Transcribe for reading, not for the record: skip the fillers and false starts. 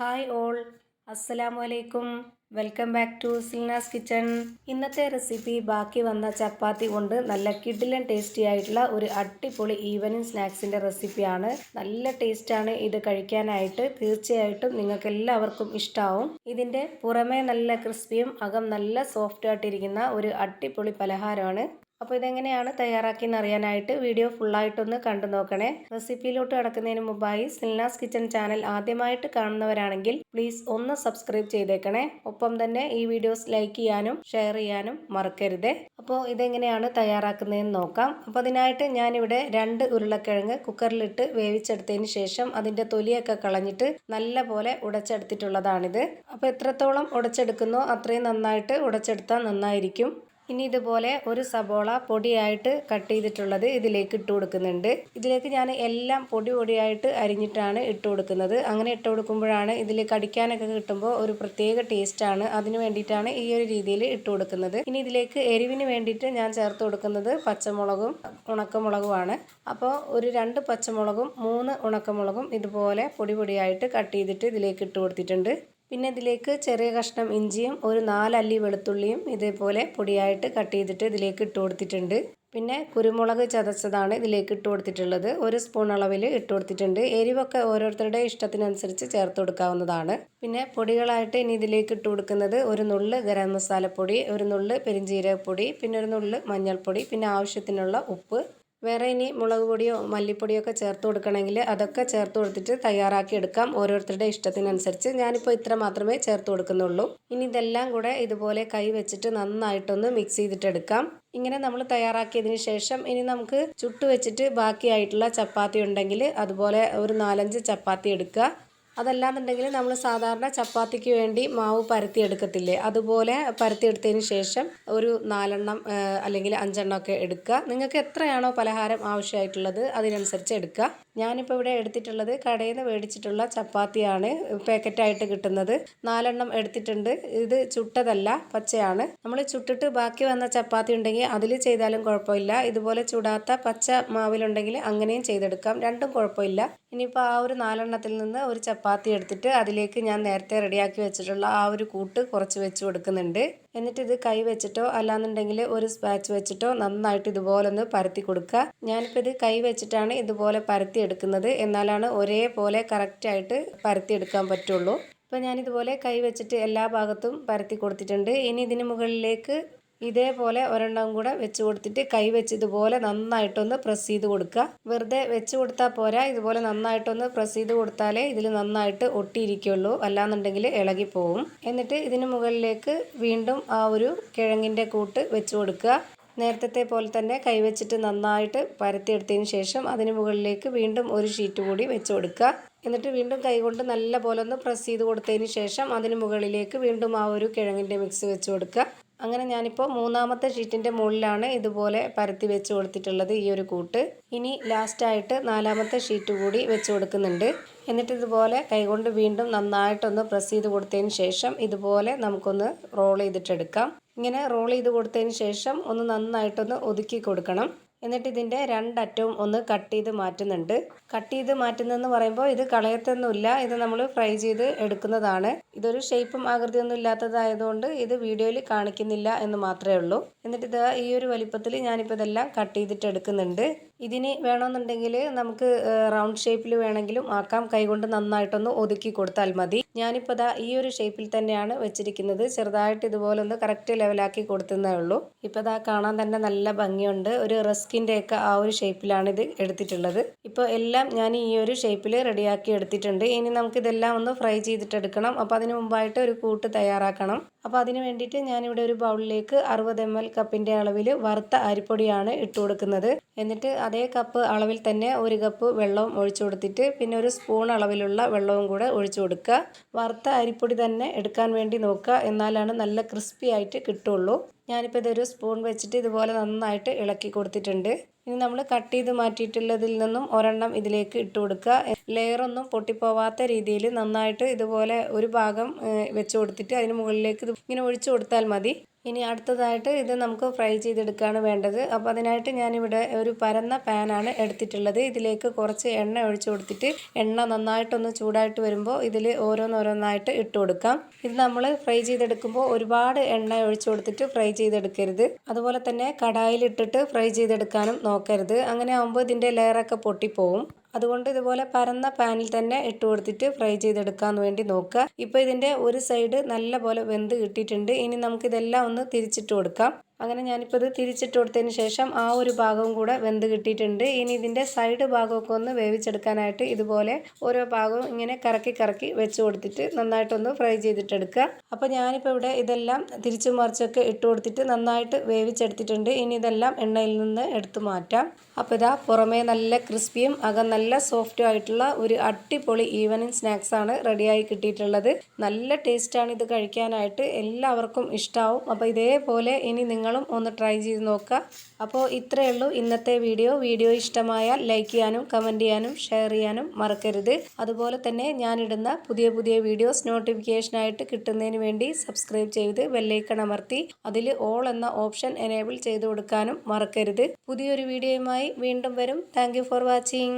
Hi all, അസ്സലാമു അലൈക്കും. Welcome back to Silnas kitchen. ഇന്നത്തെ റെസിപ്പി ബാക്കി വന്ന ചപ്പാത്തി കൊണ്ട് നല്ല കിഡിലൻ ടേസ്റ്റി ആയിട്ടുള്ള ഒരു അടിപൊളി ഈവനിങ് സ്നാക്സിൻ്റെ റെസിപ്പിയാണ്. നല്ല ടേസ്റ്റാണ് ഇത് കഴിക്കാനായിട്ട്. തീർച്ചയായിട്ടും നിങ്ങൾക്ക് എല്ലാവർക്കും ഇഷ്ടമാവും. ഇതിൻ്റെ പുറമേ നല്ല ക്രിസ്പിയും അകം നല്ല സോഫ്റ്റ് ആയിട്ടിരിക്കുന്ന ഒരു അടിപൊളി പലഹാരമാണ്. അപ്പോൾ ഇതെങ്ങനെയാണ് തയ്യാറാക്കിയെന്ന് അറിയാനായിട്ട് വീഡിയോ ഫുള്ളായിട്ടൊന്ന് കണ്ടു നോക്കണേ. റെസിപ്പിയിലോട്ട് കടക്കുന്നതിന് മുമ്പായി സിൽനാസ് കിച്ചൺ ചാനൽ ആദ്യമായിട്ട് കാണുന്നവരാണെങ്കിൽ പ്ലീസ് ഒന്ന് സബ്സ്ക്രൈബ് ചെയ്തേക്കണേ. ഒപ്പം തന്നെ ഈ വീഡിയോസ് ലൈക്ക് ചെയ്യാനും ഷെയർ ചെയ്യാനും മറക്കരുതേ. അപ്പോൾ ഇതെങ്ങനെയാണ് തയ്യാറാക്കുന്നതെന്ന് നോക്കാം. അപ്പോൾ അതിനായിട്ട് ഞാനിവിടെ 2 ഉരുളക്കിഴങ്ങ് കുക്കറിലിട്ട് വേവിച്ചെടുത്തതിന് ശേഷം അതിൻ്റെ തൊലിയൊക്കെ കളഞ്ഞിട്ട് നല്ല പോലെ ഉടച്ചെടുത്തിട്ടുള്ളതാണിത്. അപ്പോൾ എത്രത്തോളം ഉടച്ചെടുക്കുന്നോ അത്രയും നന്നായിട്ട് ഉടച്ചെടുത്താൽ നന്നായിരിക്കും. ഇനി ഇതുപോലെ ഒരു സബോള പൊടിയായിട്ട് കട്ട് ചെയ്തിട്ടുള്ളത് ഇതിലേക്ക് ഇട്ട് കൊടുക്കുന്നുണ്ട്. ഇതിലേക്ക് ഞാൻ എല്ലാം പൊടിയായിട്ട് അരിഞ്ഞിട്ടാണ് ഇട്ട് കൊടുക്കുന്നത്. അങ്ങനെ ഇട്ട് കൊടുക്കുമ്പോഴാണ് ഇതിൽ കടിക്കാനൊക്കെ കിട്ടുമ്പോൾ ഒരു പ്രത്യേക ടേസ്റ്റാണ്. അതിന് വേണ്ടിയിട്ടാണ് ഈ ഒരു രീതിയിൽ ഇട്ട് കൊടുക്കുന്നത്. ഇനി ഇതിലേക്ക് എരിവിന് വേണ്ടിയിട്ട് ഞാൻ ചേർത്ത് കൊടുക്കുന്നത് പച്ചമുളകും ഉണക്കമുളകുമാണ്. അപ്പോൾ ഒരു 2 പച്ചമുളകും 3 ഉണക്കമുളകും ഇതുപോലെ പൊടിയായിട്ട് കട്ട് ചെയ്തിട്ട് ഇതിലേക്ക് ഇട്ട് കൊടുത്തിട്ടുണ്ട്. പിന്നെ ഇതിലേക്ക് ചെറിയ കഷ്ണം ഇഞ്ചിയും ഒരു 4 അല്ലി വെളുത്തുള്ളിയും ഇതേപോലെ പൊടിയായിട്ട് കട്ട് ചെയ്തിട്ട് ഇതിലേക്ക് ഇട്ട് കൊടുത്തിട്ടുണ്ട്. പിന്നെ കുരുമുളക് ചതച്ചതാണ് ഇതിലേക്ക് ഇട്ട് കൊടുത്തിട്ടുള്ളത്. 1 സ്പൂൺ അളവിൽ ഇട്ട് കൊടുത്തിട്ടുണ്ട്. എരിവൊക്കെ ഓരോരുത്തരുടെ ഇഷ്ടത്തിനനുസരിച്ച് ചേർത്ത് കൊടുക്കാവുന്നതാണ്. പിന്നെ പൊടികളായിട്ട് ഇനി ഇതിലേക്ക് ഇട്ട് കൊടുക്കുന്നത് ഒരു നുള്ള് ഗരം മസാലപ്പൊടി, ഒരു നുള്ള് പെരിഞ്ജീരകപ്പൊടി, പിന്നെ ഒരു നുള്ള് മഞ്ഞൾപ്പൊടി, പിന്നെ ആവശ്യത്തിനുള്ള ഉപ്പ്. വേറെ ഇനി മുളക് പൊടിയോ മല്ലിപ്പൊടിയോ ഒക്കെ ചേർത്ത് കൊടുക്കണമെങ്കിൽ അതൊക്കെ ചേർത്ത് കൊടുത്തിട്ട് തയ്യാറാക്കി എടുക്കാം, ഓരോരുത്തരുടെ ഇഷ്ടത്തിനനുസരിച്ച്. ഞാനിപ്പോൾ ഇത്ര മാത്രമേ ചേർത്ത് കൊടുക്കുന്നുള്ളൂ. ഇനി ഇതെല്ലാം കൂടെ ഇതുപോലെ കൈ വെച്ചിട്ട് നന്നായിട്ടൊന്ന് മിക്സ് ചെയ്തിട്ടെടുക്കാം. ഇങ്ങനെ നമ്മൾ തയ്യാറാക്കിയതിന് ശേഷം ഇനി നമുക്ക് ചുട്ട് വെച്ചിട്ട് ബാക്കിയായിട്ടുള്ള ചപ്പാത്തി ഉണ്ടെങ്കിൽ അതുപോലെ ഒരു 4-5 ചപ്പാത്തി എടുക്കുക. അതല്ലാന്നുണ്ടെങ്കിൽ നമ്മൾ സാധാരണ ചപ്പാത്തിക്ക് വേണ്ടി മാവ് പരത്തിയെടുക്കത്തില്ലേ, അതുപോലെ പരത്തിയെടുത്തതിന് ശേഷം ഒരു 4 എണ്ണം അല്ലെങ്കിൽ 5 എണ്ണം ഒക്കെ എടുക്കുക. നിങ്ങൾക്ക് എത്രയാണോ പലഹാരം ആവശ്യമായിട്ടുള്ളത് അതിനനുസരിച്ച് എടുക്കുക. ഞാനിപ്പോൾ ഇവിടെ എടുത്തിട്ടുള്ളത് കടയിൽ നിന്ന് മേടിച്ചിട്ടുള്ള ചപ്പാത്തിയാണ്, പാക്കറ്റായിട്ട് കിട്ടുന്നത്. 4 എണ്ണം എടുത്തിട്ടുണ്ട്. ഇത് ചുട്ടതല്ല, പച്ചയാണ്. നമ്മൾ ചുട്ടിട്ട് ബാക്കി വന്ന ചപ്പാത്തി ഉണ്ടെങ്കിൽ അതിൽ ചെയ്താലും കുഴപ്പമില്ല. ഇതുപോലെ ചുടാത്ത പച്ച മാവിലുണ്ടെങ്കിൽ അങ്ങനെയും ചെയ്തെടുക്കാം, രണ്ടും കുഴപ്പമില്ല. ഇനിയിപ്പോൾ ആ ഒരു 4 എണ്ണത്തിൽ നിന്ന് ഒരു ചപ്പാത്തി എടുത്തിട്ട് അതിലേക്ക് ഞാൻ നേരത്തെ റെഡിയാക്കി വെച്ചിട്ടുള്ള ആ ഒരു കൂട്ട് കുറച്ച് വെച്ച് കൊടുക്കുന്നുണ്ട്. എന്നിട്ട് ഇത് കൈ വെച്ചിട്ടോ അല്ലാന്നുണ്ടെങ്കിൽ ഒരു സ്പാച്ച് വെച്ചിട്ടോ നന്നായിട്ട് ഇതുപോലെ ഒന്ന് പരത്തി കൊടുക്കുക. ഞാനിപ്പോൾ ഇത് കൈ വെച്ചിട്ടാണ് ഇതുപോലെ പരത്തി എടുക്കുന്നത്, എന്നാലാണ് ഒരേപോലെ കറക്റ്റായിട്ട് പരത്തി എടുക്കാൻ പറ്റുള്ളൂ. ഇപ്പോൾ ഞാനിതുപോലെ കൈ വെച്ചിട്ട് എല്ലാ ഭാഗത്തും പരത്തി കൊടുത്തിട്ടുണ്ട്. ഇനി ഇതിന് മുകളിലേക്ക് ഇതേപോലെ ഒരെണ്ണം കൂടെ വെച്ച് കൊടുത്തിട്ട് കൈ വെച്ച് ഇതുപോലെ നന്നായിട്ടൊന്ന് പ്രസ് ചെയ്ത് കൊടുക്കുക. വെറുതെ വെച്ച് കൊടുത്താൽ പോരാ, ഇതുപോലെ നന്നായിട്ടൊന്ന് പ്രസ് ചെയ്ത് കൊടുത്താലേ ഇതിൽ നന്നായിട്ട് ഒട്ടിയിരിക്കുള്ളൂ, അല്ലാന്നുണ്ടെങ്കിൽ ഇളകിപ്പോവും. എന്നിട്ട് ഇതിന് മുകളിലേക്ക് വീണ്ടും ആ ഒരു കിഴങ്ങിൻ്റെ കൂട്ട് വെച്ച് കൊടുക്കുക. നേരത്തെ പോലെ തന്നെ കൈവച്ചിട്ട് നന്നായിട്ട് പരത്തിയെടുത്തതിന് ശേഷം അതിന് മുകളിലേക്ക് വീണ്ടും ഒരു ഷീറ്റ് കൂടി വെച്ച് കൊടുക്കുക. എന്നിട്ട് വീണ്ടും കൈകൊണ്ട് നല്ല പോലെ ഒന്ന് പ്രസ് ചെയ്ത് കൊടുത്തതിന് ശേഷം അതിന് മുകളിലേക്ക് വീണ്ടും ആ ഒരു കിഴങ്ങിൻ്റെ മിക്സ് വെച്ച് കൊടുക്കുക. അങ്ങനെ ഞാനിപ്പോൾ 3ാമത്തെ ഷീറ്റിൻ്റെ മുകളിലാണ് ഇതുപോലെ പരത്തി വെച്ച് കൊടുത്തിട്ടുള്ളത് ഈ ഒരു കൂട്ട്. ഇനി ലാസ്റ്റായിട്ട് 4ാമത്തെ ഷീറ്റ് കൂടി വെച്ച് കൊടുക്കുന്നുണ്ട്. എന്നിട്ട് ഇതുപോലെ കൈകൊണ്ട് വീണ്ടും നന്നായിട്ടൊന്ന് പ്രസ് ചെയ്ത് കൊടുത്തതിന് ശേഷം ഇതുപോലെ നമുക്കൊന്ന് റോൾ ചെയ്തിട്ടെടുക്കാം. ഇങ്ങനെ റോൾ ചെയ്ത് കൊടുത്തതിന് ശേഷം ഒന്ന് നന്നായിട്ടൊന്ന് ഒതുക്കി കൊടുക്കണം. എന്നിട്ട് ഇതിൻ്റെ 2 അറ്റവും ഒന്ന് കട്ട് ചെയ്ത് മാറ്റുന്നുണ്ട്. കട്ട് ചെയ്ത് മാറ്റുന്നതെന്ന് പറയുമ്പോൾ ഇത് കളയത്തൊന്നുമില്ല, ഇത് നമ്മൾ ഫ്രൈ ചെയ്ത് എടുക്കുന്നതാണ്. ഇതൊരു ഷേപ്പും ആകൃതിയൊന്നും ഇല്ലാത്തതായതുകൊണ്ട് ഇത് വീഡിയോയിൽ കാണിക്കുന്നില്ല എന്ന് മാത്രമേ ഉള്ളൂ. എന്നിട്ട് ഇത് ഈ ഒരു വലിപ്പത്തിൽ ഞാനിപ്പോൾ ഇതെല്ലാം കട്ട് ചെയ്തിട്ട് എടുക്കുന്നുണ്ട്. ഇതിന് വേണമെന്നുണ്ടെങ്കിൽ നമുക്ക് റൗണ്ട് ഷേപ്പിൽ വേണമെങ്കിലും ആക്കാം, കൈകൊണ്ട് നന്നായിട്ടൊന്ന് ഒതുക്കി കൊടുത്താൽ മതി. ഞാനിപ്പോൾ ഈ ഒരു ഷേപ്പിൽ തന്നെയാണ് വെച്ചിരിക്കുന്നത്. ചെറുതായിട്ട് ഇതുപോലെ ഒന്ന് കറക്റ്റ് ലെവലാക്കി കൊടുത്തതേ ഉള്ളൂ. ഇപ്പോൾ കാണാൻ തന്നെ നല്ല ഭംഗിയുണ്ട്. ഒരു റസ്കിൻ്റെ ഒക്കെ ആ ഒരു ഷേപ്പിലാണ് ഇത് എടുത്തിട്ടുള്ളത്. ഇപ്പോൾ എല്ലാം ഞാൻ ഈ ഒരു ഷേപ്പിൽ റെഡിയാക്കി എടുത്തിട്ടുണ്ട്. ഇനി നമുക്കിതെല്ലാം ഒന്ന് ഫ്രൈ ചെയ്തിട്ടെടുക്കണം. അപ്പോൾ അതിന് മുമ്പായിട്ട് ഒരു കൂട്ട് തയ്യാറാക്കണം. അപ്പോൾ അതിന് വേണ്ടിയിട്ട് ഞാനിവിടെ ഒരു ബൗളിലേക്ക് 60 ml കപ്പിൻ്റെ അളവിൽ വറുത്ത അരിപ്പൊടിയാണ് ഇട്ട് കൊടുക്കുന്നത്. എന്നിട്ട് അതേ കപ്പ് അളവിൽ തന്നെ 1 കപ്പ് വെള്ളവും ഒഴിച്ചു കൊടുത്തിട്ട് പിന്നെ 1 സ്പൂൺ അളവിലുള്ള വെള്ളവും കൂടെ ഒഴിച്ചു കൊടുക്കുക. വറുത്ത അരിപ്പൊടി തന്നെ എടുക്കാൻ വേണ്ടി നോക്കുക, എന്നാലാണ് നല്ല ക്രിസ്പി ആയിട്ട് കിട്ടുള്ളൂ. ഞാനിപ്പോൾ ഇതൊരു സ്പൂൺ വെച്ചിട്ട് ഇതുപോലെ നന്നായിട്ട് ഇളക്കി കൊടുത്തിട്ടുണ്ട്. ഇനി നമ്മൾ കട്ട് ചെയ്ത് മാറ്റിയിട്ടുള്ളതിൽ നിന്നും ഒരെണ്ണം ഇതിലേക്ക് ഇട്ട് കൊടുക്കുക. ലെയറൊന്നും പൊട്ടിപ്പോവാത്ത രീതിയിൽ നന്നായിട്ട് ഇതുപോലെ ഒരു ഭാഗം വെച്ച് കൊടുത്തിട്ട് അതിന് മുകളിലേക്ക് ഇങ്ങനെ ഒഴിച്ചു കൊടുത്താൽ മതി. ഇനി അടുത്തതായിട്ട് ഇത് നമുക്ക് ഫ്രൈ ചെയ്തെടുക്കുകയാണ് വേണ്ടത്. അപ്പോൾ അതിനായിട്ട് ഞാനിവിടെ ഒരു പരന്ന പാനാണ് എടുത്തിട്ടുള്ളത്. ഇതിലേക്ക് കുറച്ച് എണ്ണ ഒഴിച്ചു കൊടുത്തിട്ട് എണ്ണ നന്നായിട്ടൊന്ന് ചൂടായിട്ട് വരുമ്പോൾ ഇതിൽ ഓരോന്നോരോന്നായിട്ട് ഇട്ട് കൊടുക്കാം. ഇത് നമ്മൾ ഫ്രൈ ചെയ്തെടുക്കുമ്പോൾ ഒരുപാട് എണ്ണ ഒഴിച്ചു കൊടുത്തിട്ട് ഫ്രൈ ചെയ്തെടുക്കരുത്. അതുപോലെ തന്നെ കടായിലിട്ടിട്ട് ഫ്രൈ ചെയ്തെടുക്കാനും നോക്കരുത്. അങ്ങനെ ആകുമ്പോൾ ഇതിൻ്റെ ലെയറൊക്കെ പൊട്ടിപ്പോവും. അതുകൊണ്ട് ഇതുപോലെ പരന്ന പാനിൽ തന്നെ ഇട്ട് കൊടുത്തിട്ട് ഫ്രൈ ചെയ്തെടുക്കാൻ വേണ്ടി നോക്കുക. ഇപ്പോൾ ഇതിൻ്റെ ഒരു സൈഡ് നല്ല പോലെ വെന്ത് കിട്ടിയിട്ടുണ്ട്. ഇനി നമുക്കിതെല്ലാം ഒന്ന് തിരിച്ചിട്ട് കൊടുക്കാം. അങ്ങനെ ഞാനിപ്പോൾ ഇത് തിരിച്ചിട്ട് കൊടുത്തതിന് ശേഷം ആ ഒരു ഭാഗവും കൂടെ വെന്ത് കിട്ടിയിട്ടുണ്ട്. ഇനി ഇതിൻ്റെ സൈഡ് ഭാഗമൊക്കെ ഒന്ന് വേവിച്ചെടുക്കാനായിട്ട് ഇതുപോലെ ഓരോ ഭാഗവും ഇങ്ങനെ കറക്കി കറക്കി വെച്ച് കൊടുത്തിട്ട് നന്നായിട്ടൊന്ന് ഫ്രൈ ചെയ്തിട്ടെടുക്കുക. അപ്പോൾ ഞാനിപ്പോൾ ഇവിടെ ഇതെല്ലാം തിരിച്ചും മറിച്ചൊക്കെ ഇട്ട് കൊടുത്തിട്ട് നന്നായിട്ട് വേവിച്ചെടുത്തിട്ടുണ്ട്. ഇനി ഇതെല്ലാം എണ്ണയിൽ നിന്ന് എടുത്ത് മാറ്റാം. അപ്പോൾ ഇതാ പുറമേ നല്ല ക്രിസ്പിയും അകം നല്ല സോഫ്റ്റും ആയിട്ടുള്ള ഒരു അടിപൊളി ഈവനിങ് സ്നാക്സാണ് റെഡിയായി കിട്ടിയിട്ടുള്ളത്. നല്ല ടേസ്റ്റാണ് ഇത് കഴിക്കാനായിട്ട്, എല്ലാവർക്കും ഇഷ്ടമാവും. അപ്പോൾ ഇതേപോലെ ഇനി നിങ്ങളും ഒന്ന് ട്രൈ ചെയ്ത് നോക്കുക. അപ്പോൾ ഇത്രയേ ഉള്ളൂ ഇന്നത്തെ വീഡിയോ ഇഷ്ടമായാൽ ലൈക്ക് ചെയ്യാനും കമൻറ്റ് ചെയ്യാനും ഷെയർ ചെയ്യാനും മറക്കരുത്. അതുപോലെ തന്നെ ഞാനിടുന്ന പുതിയ വീഡിയോസ് നോട്ടിഫിക്കേഷനായിട്ട് കിട്ടുന്നതിന് വേണ്ടി സബ്സ്ക്രൈബ് ചെയ്ത് ബെല്ലൈക്കൺ അമർത്തി അതിൽ ഓൾ എന്ന ഓപ്ഷൻ എനേബിൾ ചെയ്ത് കൊടുക്കാനും മറക്കരുത്. പുതിയൊരു വീഡിയോയുമായി വീണ്ടും വരും. Thank you for watching.